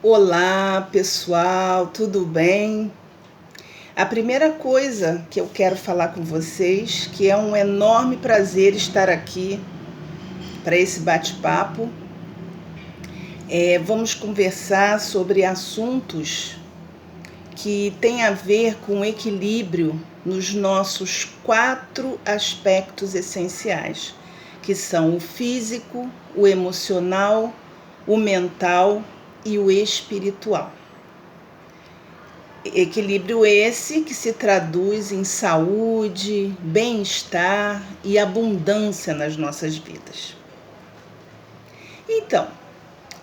Olá, pessoal, tudo bem? A primeira coisa que eu quero falar com vocês, que é um enorme prazer estar aqui para esse bate-papo, vamos conversar sobre assuntos que têm a ver com equilíbrio nos nossos 4 aspectos essenciais, que são o físico, o emocional, o mental e o espiritual. Equilíbrio esse que se traduz em saúde, bem-estar e abundância nas nossas vidas. Então,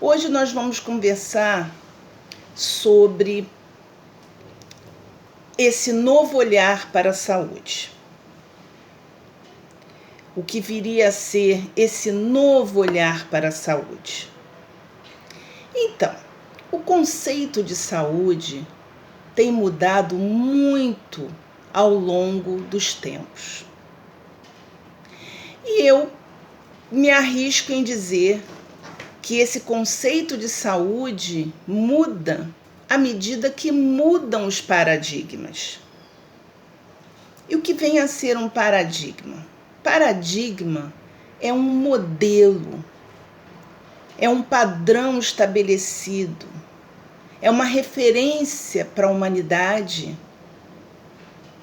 hoje nós vamos conversar sobre esse novo olhar para a saúde. O que viria a ser esse novo olhar para a saúde? Então, o conceito de saúde tem mudado muito ao longo dos tempos. E eu me arrisco em dizer que esse conceito de saúde muda à medida que mudam os paradigmas. E o que vem a ser um paradigma? Paradigma é um modelo, é um padrão estabelecido, é uma referência para a humanidade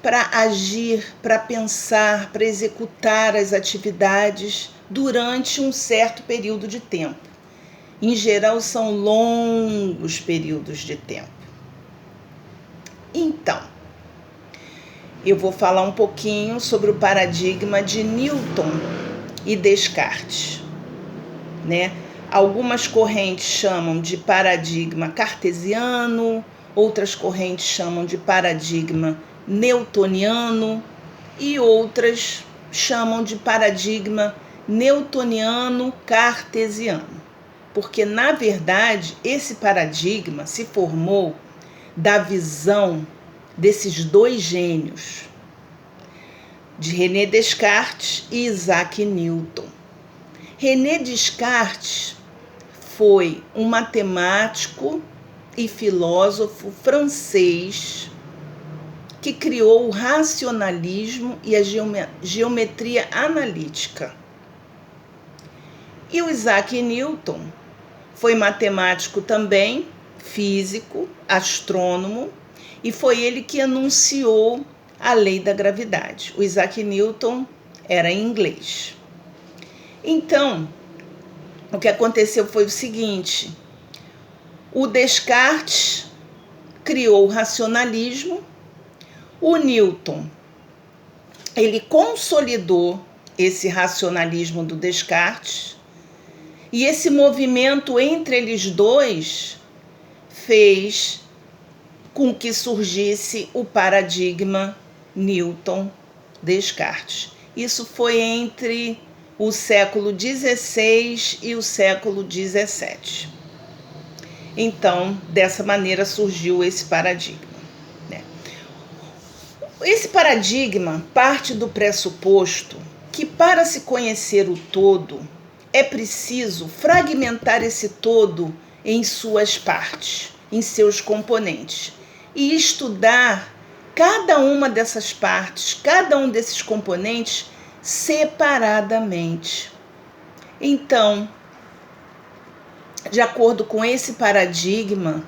para agir, para pensar, para executar as atividades durante um certo período de tempo. Em geral, são longos períodos de tempo. Então, eu vou falar um pouquinho sobre o paradigma de Newton e Descartes, né? Algumas correntes chamam de paradigma cartesiano, outras correntes chamam de paradigma newtoniano e outras chamam de paradigma newtoniano-cartesiano. Porque, na verdade, esse paradigma se formou da visão desses dois gênios, de René Descartes e Isaac Newton. René Descartes foi um matemático e filósofo francês que criou o racionalismo e a geometria analítica. E o Isaac Newton foi matemático também, físico, astrônomo, e foi ele que enunciou a lei da gravidade. O Isaac Newton era inglês. Então, o que aconteceu foi o seguinte: o Descartes criou o racionalismo, o Newton, ele consolidou esse racionalismo do Descartes, e esse movimento entre eles dois fez com que surgisse o paradigma Newton-Descartes. Isso foi entre o século XVI e o século XVII. Então, dessa maneira surgiu esse paradigma. Esse paradigma parte do pressuposto que, para se conhecer o todo, é preciso fragmentar esse todo em suas partes, em seus componentes, e estudar cada uma dessas partes, cada um desses componentes separadamente. Então, de acordo com esse paradigma,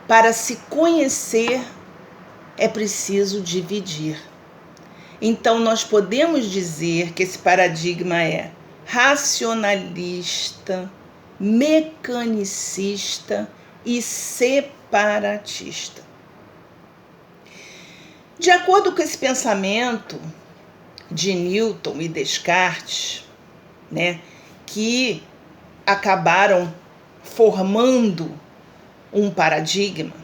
para se conhecer é preciso dividir. Então, nós podemos dizer que esse paradigma é racionalista, mecanicista e separatista. De acordo com esse pensamento de Newton e Descartes, né, que acabaram formando um paradigma.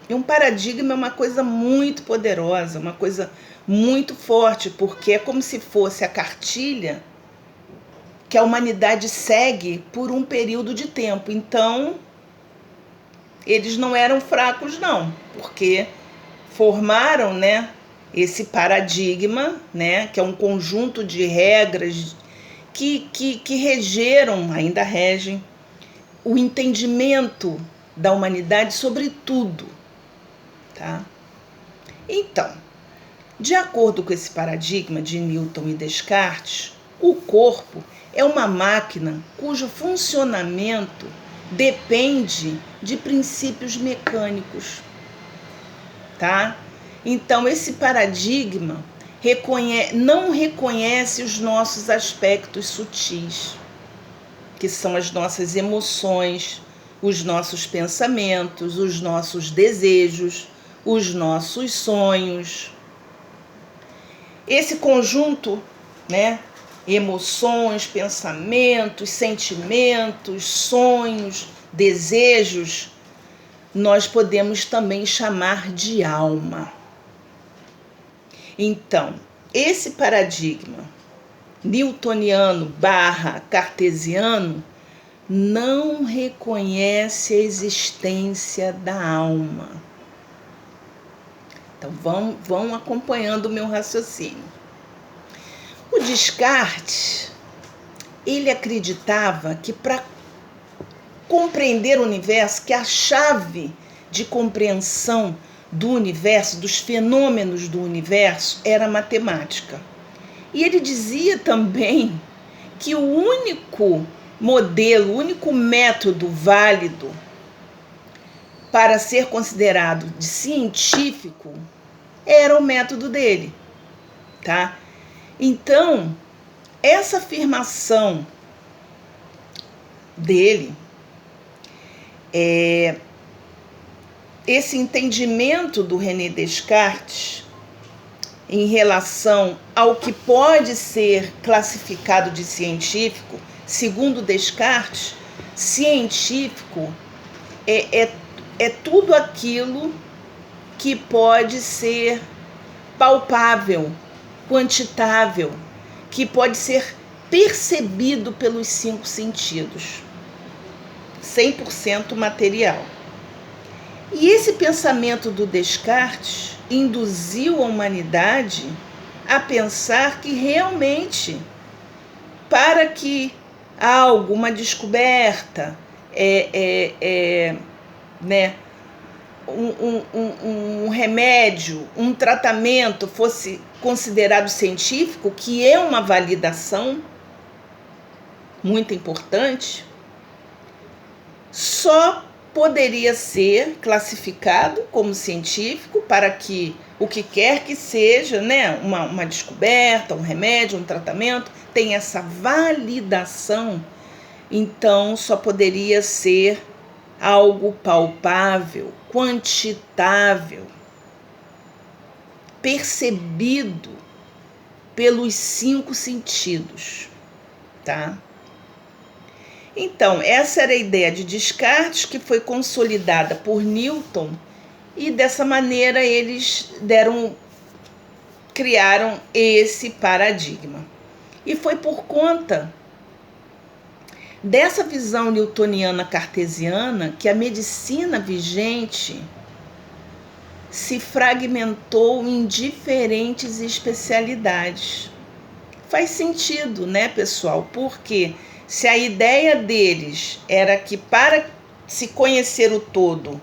E um paradigma é uma coisa muito poderosa, uma coisa muito forte, porque é como se fosse a cartilha que a humanidade segue por um período de tempo. Então, eles não eram fracos, não, porque formaram, né, esse paradigma, né, que é um conjunto de regras que regeram, ainda regem, o entendimento da humanidade sobre tudo, tá? Então, de acordo com esse paradigma de Newton e Descartes, o corpo é uma máquina cujo funcionamento depende de princípios mecânicos, tá? Então, esse paradigma não reconhece os nossos aspectos sutis, que são as nossas emoções, os nossos pensamentos, os nossos desejos, os nossos sonhos. Esse conjunto, né, emoções, pensamentos, sentimentos, sonhos, desejos, nós podemos também chamar de alma. Então, esse paradigma newtoniano / cartesiano não reconhece a existência da alma. Então, vão acompanhando o meu raciocínio. O Descartes, ele acreditava que para compreender o universo, que a chave de compreensão do universo, dos fenômenos do universo, era a matemática. E ele dizia também que o único modelo, o único método válido para ser considerado de científico era o método dele, tá? Então, essa afirmação dele, esse entendimento do René Descartes em relação ao que pode ser classificado de científico, segundo Descartes, científico é tudo aquilo que pode ser palpável, quantitável, que pode ser percebido pelos 5 sentidos, 100% material. E esse pensamento do Descartes induziu a humanidade a pensar que realmente, para que algo, uma descoberta, né, um remédio, um tratamento fosse considerado científico, que é uma validação muito importante, só poderia ser classificado como científico para que o que quer que seja, né, uma descoberta, um remédio, um tratamento, tenha essa validação, então só poderia ser algo palpável, quantitável, percebido pelos 5 sentidos, tá? Então, essa era a ideia de Descartes, que foi consolidada por Newton, e dessa maneira eles criaram esse paradigma. E foi por conta dessa visão newtoniana cartesiana que a medicina vigente se fragmentou em diferentes especialidades. Faz sentido, né, pessoal? Porque se a ideia deles era que para se conhecer o todo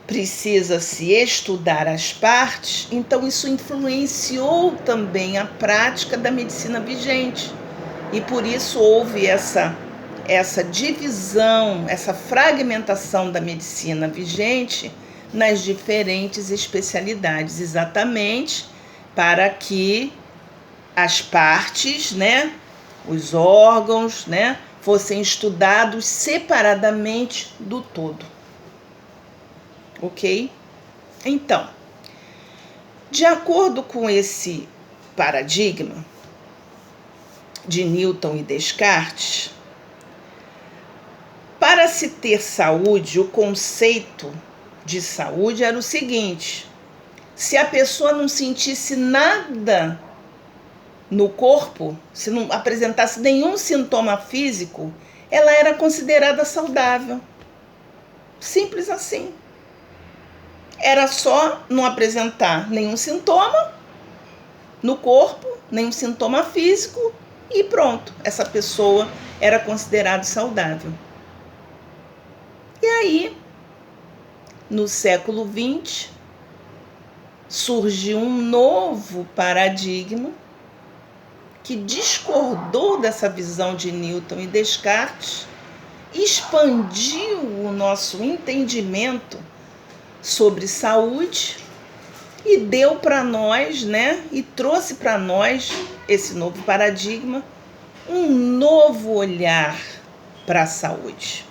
precisa se estudar as partes, então isso influenciou também a prática da medicina vigente. E por isso houve essa divisão, essa fragmentação da medicina vigente nas diferentes especialidades, exatamente para que as partes, né, os órgãos, né, fossem estudados separadamente do todo. Ok? Então, de acordo com esse paradigma de Newton e Descartes, para se ter saúde, o conceito de saúde era o seguinte: se a pessoa não sentisse nada no corpo, se não apresentasse nenhum sintoma físico, ela era considerada saudável. Simples assim. Era só não apresentar nenhum sintoma no corpo, nenhum sintoma físico, e pronto, essa pessoa era considerada saudável. E aí, no século XX, surgiu um novo paradigma que discordou dessa visão de Newton e Descartes, expandiu o nosso entendimento sobre saúde e deu para nós, né, e trouxe para nós esse novo paradigma, um novo olhar para a saúde.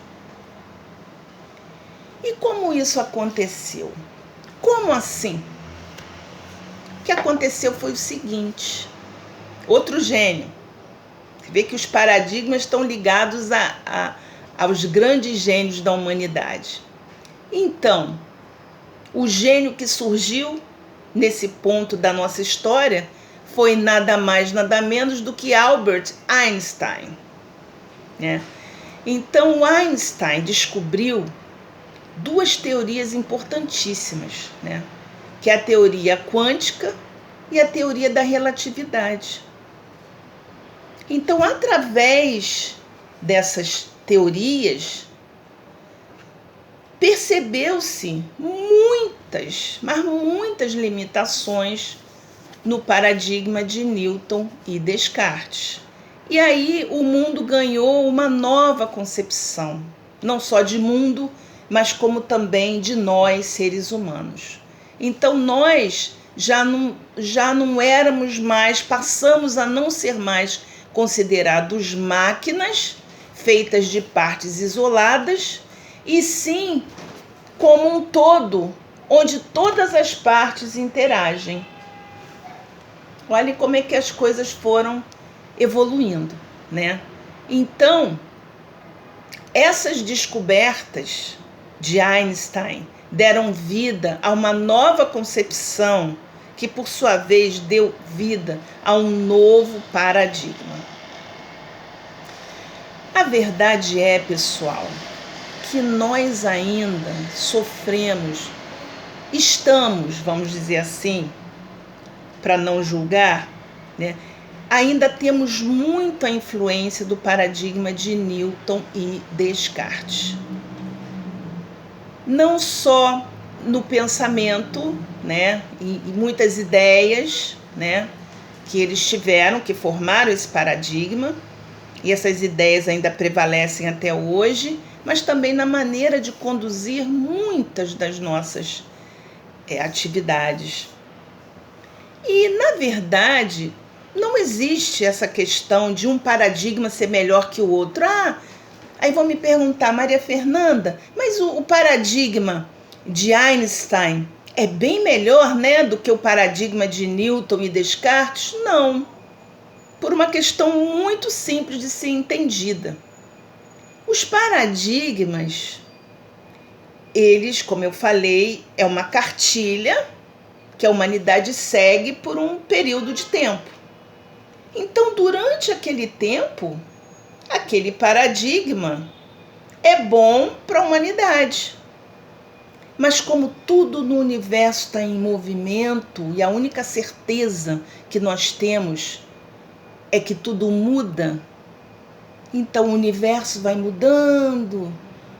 E como isso aconteceu? Como assim? O que aconteceu foi o seguinte: outro gênio. Você vê que os paradigmas estão ligados aos grandes gênios da humanidade. Então, o gênio que surgiu nesse ponto da nossa história foi nada mais, nada menos do que Albert Einstein, né? Então, Einstein descobriu duas teorias importantíssimas, né? Que é a teoria quântica e a teoria da relatividade. Então, através dessas teorias, percebeu-se muitas, mas muitas limitações no paradigma de Newton e Descartes. E aí o mundo ganhou uma nova concepção, não só de mundo, mas como também de nós, seres humanos. Então nós já não éramos mais, passamos a não ser mais considerados máquinas feitas de partes isoladas, e sim como um todo, onde todas as partes interagem. Olha como é que as coisas foram evoluindo, né? Então, essas descobertas de Einstein deram vida a uma nova concepção que, por sua vez, deu vida a um novo paradigma. A verdade é, pessoal, que nós ainda sofremos, estamos, vamos dizer assim, para não julgar, né? Ainda temos muita influência do paradigma de Newton e Descartes. Não só no pensamento, né, e muitas ideias, né, que eles tiveram, que formaram esse paradigma, e essas ideias ainda prevalecem até hoje, mas também na maneira de conduzir muitas das nossas atividades. E, na verdade, não existe essa questão de um paradigma ser melhor que o outro. Aí vão me perguntar, Maria Fernanda, mas o paradigma de Einstein é bem melhor, né, do que o paradigma de Newton e Descartes? Não, por uma questão muito simples de ser entendida. Os paradigmas, eles, como eu falei, é uma cartilha que a humanidade segue por um período de tempo. Então, durante aquele tempo, aquele paradigma é bom para a humanidade. Mas como tudo no universo está em movimento e a única certeza que nós temos é que tudo muda, então o universo vai mudando,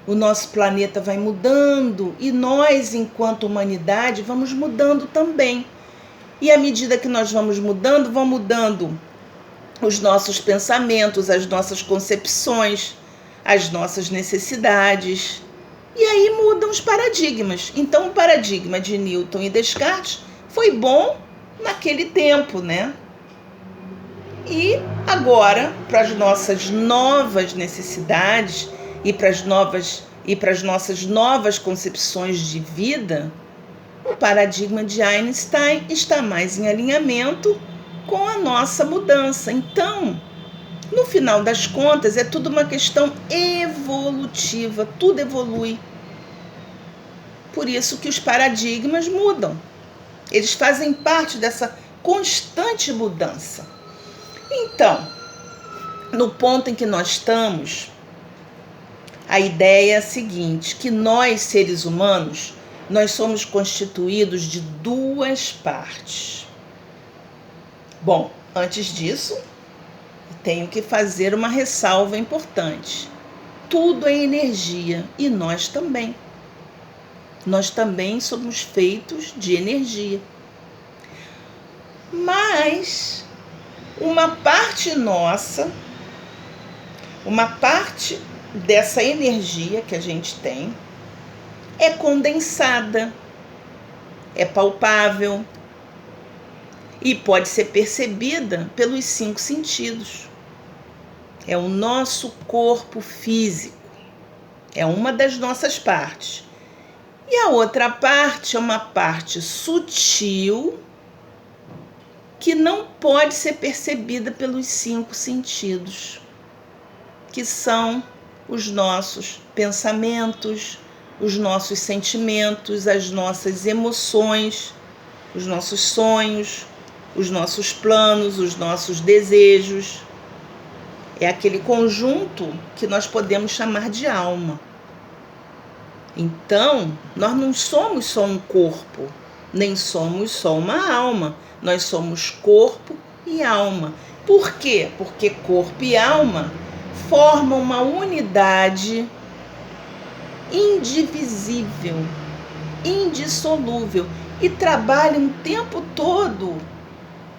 o nosso planeta vai mudando e nós, enquanto humanidade, vamos mudando também. E à medida que nós vamos mudando, vão mudando os nossos pensamentos, as nossas concepções, as nossas necessidades. E aí mudam os paradigmas. Então o paradigma de Newton e Descartes foi bom naquele tempo, né? E agora, para as nossas novas necessidades e para as nossas novas concepções de vida, o paradigma de Einstein está mais em alinhamento com a nossa mudança. Então, no final das contas, é tudo uma questão evolutiva, tudo evolui. Por isso que os paradigmas mudam. Eles fazem parte dessa constante mudança. Então, no ponto em que nós estamos, a ideia é a seguinte, que nós, seres humanos, nós somos constituídos de duas partes. Bom, antes disso, tenho que fazer uma ressalva importante. tudo é energia e nós também. Nós também somos feitos de energia. Mas uma parte nossa, uma parte dessa energia que a gente tem é condensada, é palpável e pode ser percebida pelos 5 sentidos. É o nosso corpo físico, é uma das nossas partes. E a outra parte é uma parte sutil que não pode ser percebida pelos 5 sentidos, que são os nossos pensamentos, os nossos sentimentos, as nossas emoções, os nossos sonhos, os nossos planos, os nossos desejos. É aquele conjunto que nós podemos chamar de alma. Então, nós não somos só um corpo, nem somos só uma alma. Nós somos corpo e alma. Por quê? Porque corpo e alma formam uma unidade indivisível, indissolúvel e trabalham o tempo todo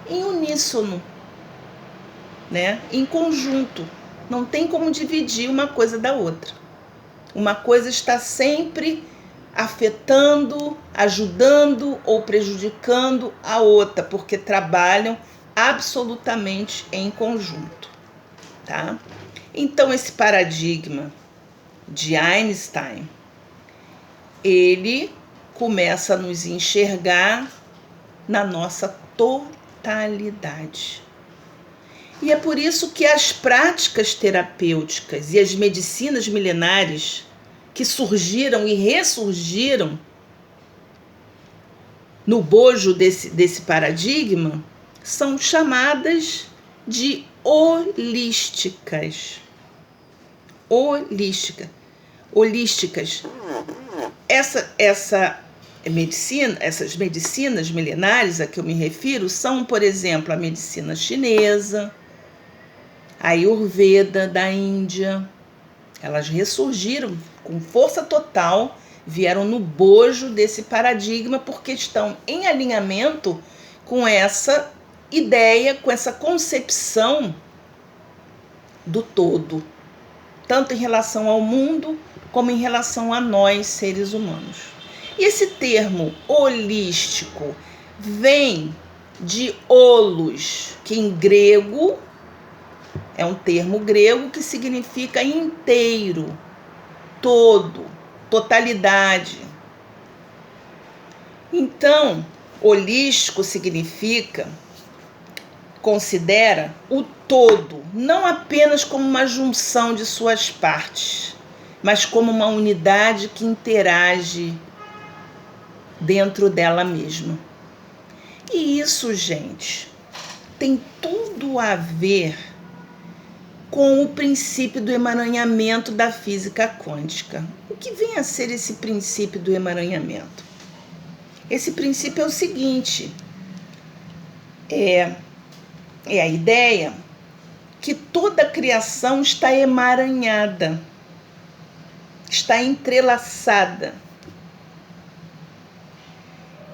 em uníssono, né? Em conjunto. Não tem como dividir uma coisa da outra. Uma coisa está sempre afetando, ajudando ou prejudicando a outra, porque trabalham absolutamente em conjunto, tá? Então, esse paradigma de Einstein, ele começa a nos enxergar na nossa totalidade. E é por isso que as práticas terapêuticas e as medicinas milenares que surgiram e ressurgiram no bojo desse paradigma são chamadas de holísticas. Holísticas. Essas medicinas milenares a que eu me refiro são, por exemplo, a medicina chinesa, a Ayurveda da Índia. Elas ressurgiram com força total, vieram no bojo desse paradigma porque estão em alinhamento com essa ideia, com essa concepção do todo, tanto em relação ao mundo como em relação a nós, seres humanos. E esse termo holístico vem de holos, que em grego é um termo grego que significa inteiro, todo, totalidade. Então, holístico considera o todo, não apenas como uma junção de suas partes, mas como uma unidade que interage dentro dela mesma. E isso, gente, tem tudo a ver com o princípio do emaranhamento da física quântica. O que vem a ser esse princípio do emaranhamento? Esse princípio é o seguinte: é a ideia que toda a criação está emaranhada, está entrelaçada.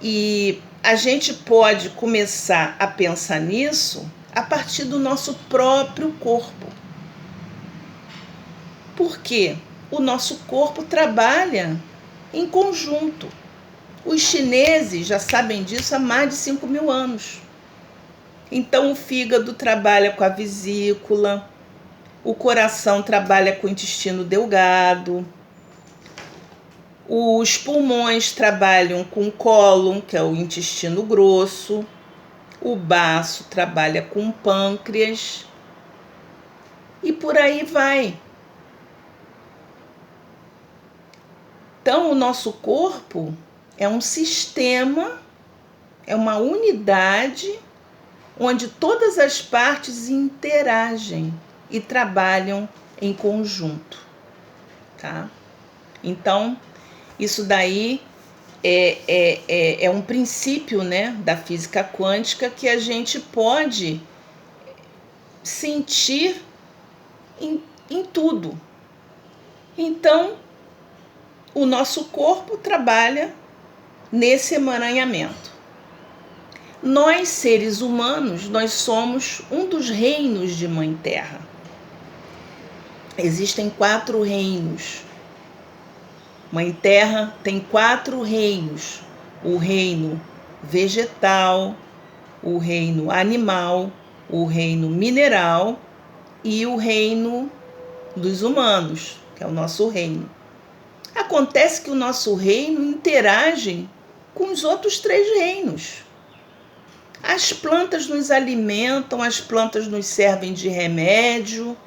E a gente pode começar a pensar nisso a partir do nosso próprio corpo. Por quê? O nosso corpo trabalha em conjunto. Os chineses já sabem disso há mais de 5.000 anos. Então, o fígado trabalha com a vesícula, o coração trabalha com o intestino delgado, os pulmões trabalham com o cólon, que é o intestino grosso, o baço trabalha com o pâncreas, e por aí vai. Então, o nosso corpo é um sistema, é uma unidade onde todas as partes interagem e trabalham em conjunto, tá? Então, isso daí é um princípio, né, da física quântica que a gente pode sentir em tudo. Então, o nosso corpo trabalha nesse emaranhamento. Nós, seres humanos, nós somos um dos reinos de Mãe Terra. Existem 4 reinos. Mãe Terra tem 4 reinos. O reino vegetal, o reino animal, o reino mineral e o reino dos humanos, que é o nosso reino. Acontece que o nosso reino interage com os outros 3 reinos. As plantas nos alimentam, as plantas nos servem de remédio,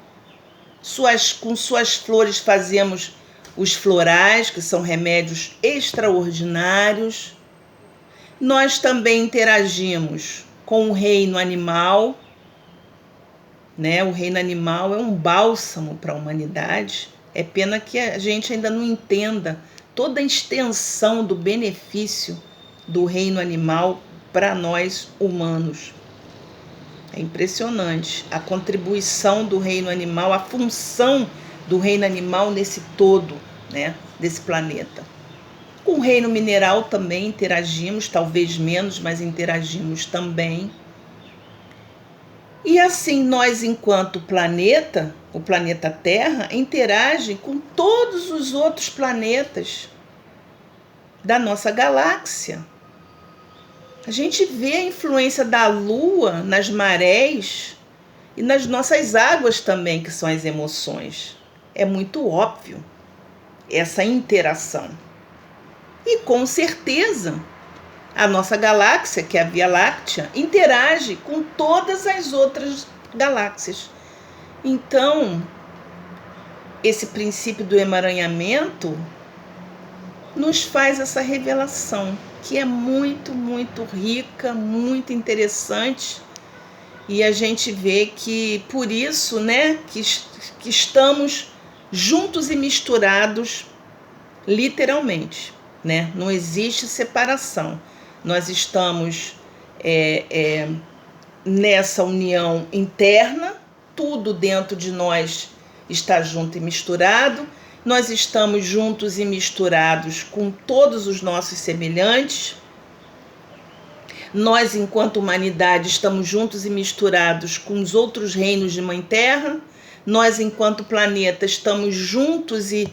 com suas flores fazemos os florais, que são remédios extraordinários. Nós também interagimos com o reino animal, né? O reino animal é um bálsamo para a humanidade. É pena que a gente ainda não entenda toda a extensão do benefício do reino animal para nós humanos. É impressionante a contribuição do reino animal, a função do reino animal nesse todo, né, desse planeta. Com o reino mineral também interagimos, talvez menos, mas interagimos também. E assim nós, enquanto planeta, o planeta Terra, interage com todos os outros planetas da nossa galáxia. A gente vê a influência da Lua nas marés e nas nossas águas também, que são as emoções. É muito óbvio essa interação. E com certeza, a nossa galáxia, que é a Via Láctea, interage com todas as outras galáxias. Então, esse princípio do emaranhamento nos faz essa revelação, que é muito, muito rica, muito interessante. E a gente vê que, por isso, né, que estamos juntos e misturados, literalmente, né? Não existe separação. Nós estamos nessa união interna, tudo dentro de nós está junto e misturado. Nós estamos juntos e misturados com todos os nossos semelhantes. Nós, enquanto humanidade, estamos juntos e misturados com os outros reinos de Mãe Terra. Nós, enquanto planeta, estamos juntos e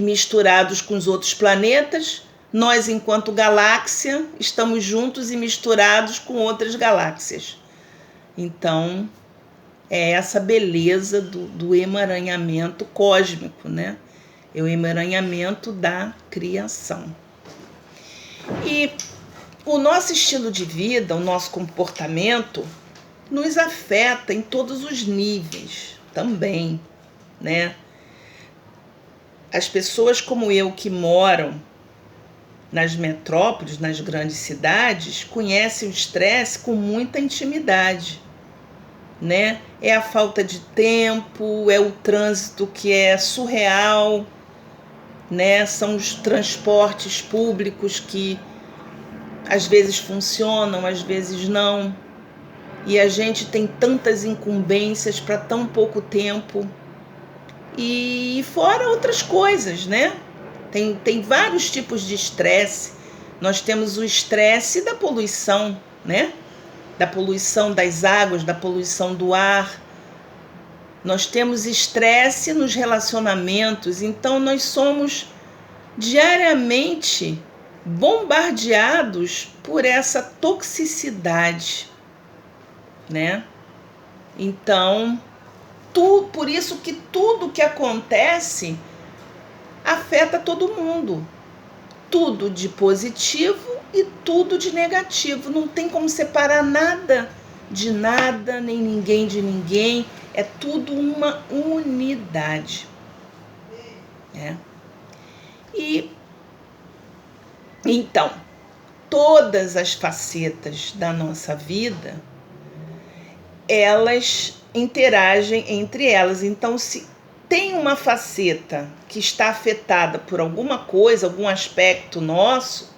misturados com os outros planetas. Nós, enquanto galáxia, estamos juntos e misturados com outras galáxias. Então, é essa beleza do emaranhamento cósmico, né? É o emaranhamento da criação. E o nosso estilo de vida, o nosso comportamento, nos afeta em todos os níveis também, né? As pessoas como eu que moram nas metrópoles, nas grandes cidades, conhecem o estresse com muita intimidade, né? É a falta de tempo, é o trânsito que é surreal, né? São os transportes públicos que às vezes funcionam, às vezes não. E a gente tem tantas incumbências para tão pouco tempo. E fora outras coisas, né? Tem vários tipos de estresse. Nós temos o estresse da poluição, né? Da poluição das águas, da poluição do ar. Nós temos estresse nos relacionamentos. Então, nós somos diariamente bombardeados por essa toxicidade, né? Então, por isso que tudo que acontece afeta todo mundo. Tudo de positivo e tudo de negativo. Não tem como separar nada de nada, nem ninguém de ninguém. É tudo uma unidade, né? E então, todas as facetas da nossa vida, elas interagem entre elas. Então, se tem uma faceta que está afetada por alguma coisa, algum aspecto nosso,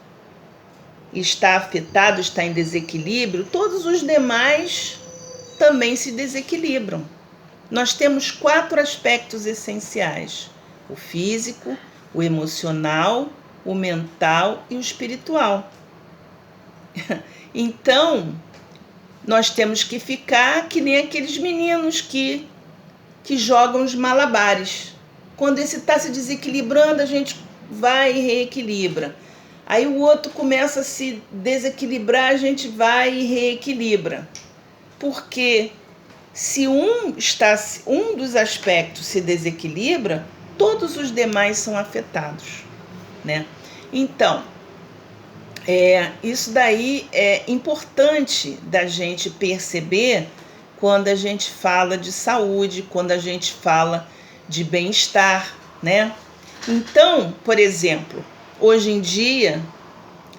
está afetado, está em desequilíbrio, todos os demais também se desequilibram. Nós temos 4 aspectos essenciais: O físico, o emocional, o mental e o espiritual. Então, nós temos que ficar que nem aqueles meninos que jogam os malabares. Quando esse está se desequilibrando, a gente vai e reequilibra. Aí o outro começa a se desequilibrar, a gente vai e reequilibra. Porque se um dos aspectos se desequilibra, todos os demais são afetados, né? Então, isso daí é importante da gente perceber quando a gente fala de saúde, quando a gente fala de bem-estar, né? Então, por exemplo, hoje em dia,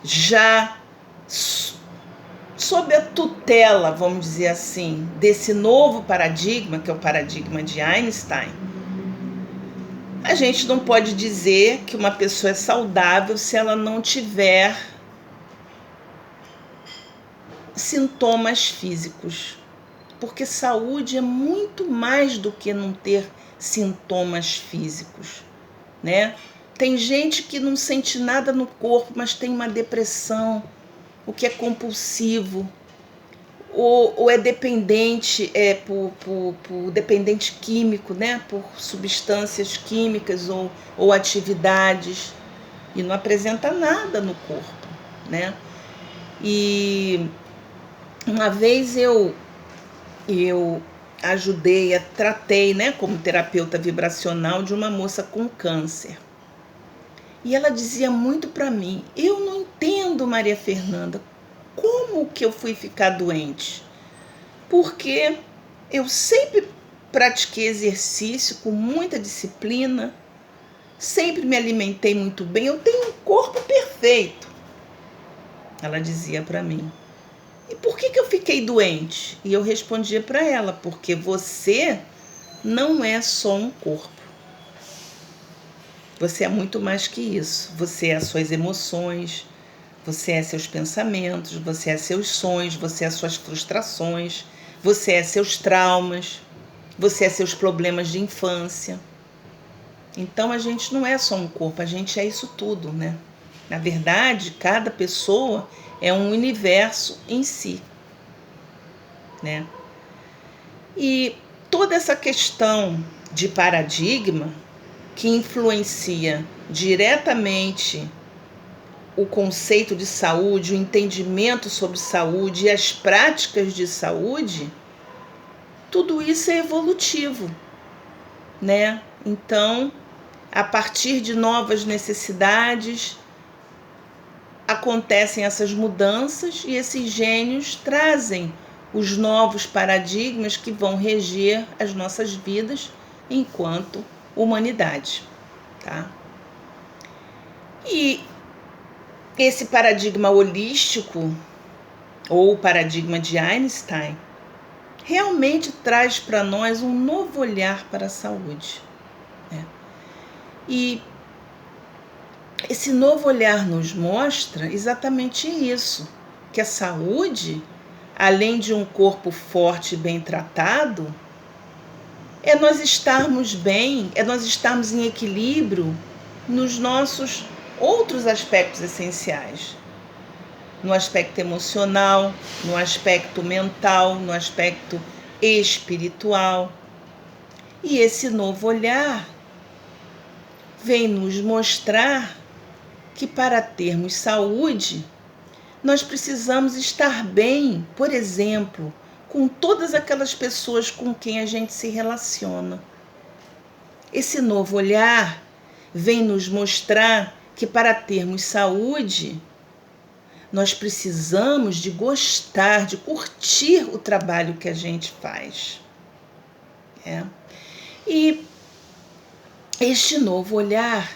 já sob a tutela, vamos dizer assim, desse novo paradigma, que é o paradigma de Einstein, a gente não pode dizer que uma pessoa é saudável se ela não tiver sintomas físicos. Porque saúde é muito mais do que não ter sintomas físicos, né? Tem gente que não sente nada no corpo, mas tem uma depressão, o que é compulsivo, ou é dependente, por dependente químico, né? Por substâncias químicas ou atividades, e não apresenta nada no corpo, né? E uma vez eu tratei, né, como terapeuta vibracional, de uma moça com câncer. E ela dizia muito para mim: eu não entendo, Maria Fernanda, como que eu fui ficar doente? Porque eu sempre pratiquei exercício com muita disciplina, sempre me alimentei muito bem, eu tenho um corpo perfeito. Ela dizia para mim. E por que eu fiquei doente? E eu respondia para ela: porque você não é só um corpo. Você é muito mais que isso. Você é as suas emoções, você é seus pensamentos, você é seus sonhos, você é suas frustrações, você é seus traumas, você é seus problemas de infância. Então a gente não é só um corpo, a gente é isso tudo, né? Na verdade, cada pessoa é um universo em si, né? E toda essa questão de paradigma que influencia diretamente o conceito de saúde, o entendimento sobre saúde e as práticas de saúde, tudo isso é evolutivo, né? Então, a partir de novas necessidades, acontecem essas mudanças e esses gênios trazem os novos paradigmas que vão reger as nossas vidas enquanto humanidade, tá? E esse paradigma holístico, ou paradigma de Einstein, realmente traz para nós um novo olhar para a saúde, né? E esse novo olhar nos mostra exatamente isso, que a saúde, além de um corpo forte e bem tratado, é nós estarmos bem, é nós estarmos em equilíbrio nos nossos outros aspectos essenciais. No aspecto emocional, no aspecto mental, no aspecto espiritual. E esse novo olhar vem nos mostrar que para termos saúde, nós precisamos estar bem, por exemplo, com todas aquelas pessoas com quem a gente se relaciona. Esse novo olhar vem nos mostrar que para termos saúde, nós precisamos de gostar, de curtir o trabalho que a gente faz. E este novo olhar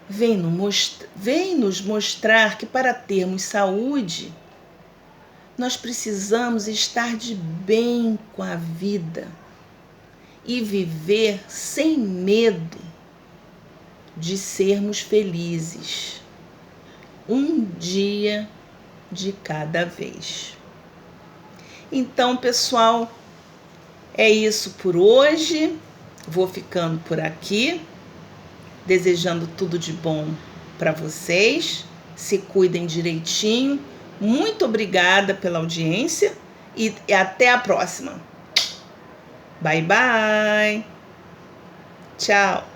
vem nos mostrar que para termos saúde, nós precisamos estar de bem com a vida e viver sem medo de sermos felizes, um dia de cada vez. Então, pessoal, é isso por hoje. Vou ficando por aqui. desejando tudo de bom para vocês. Se cuidem direitinho. Muito obrigada pela audiência e até a próxima. Bye, bye. Tchau.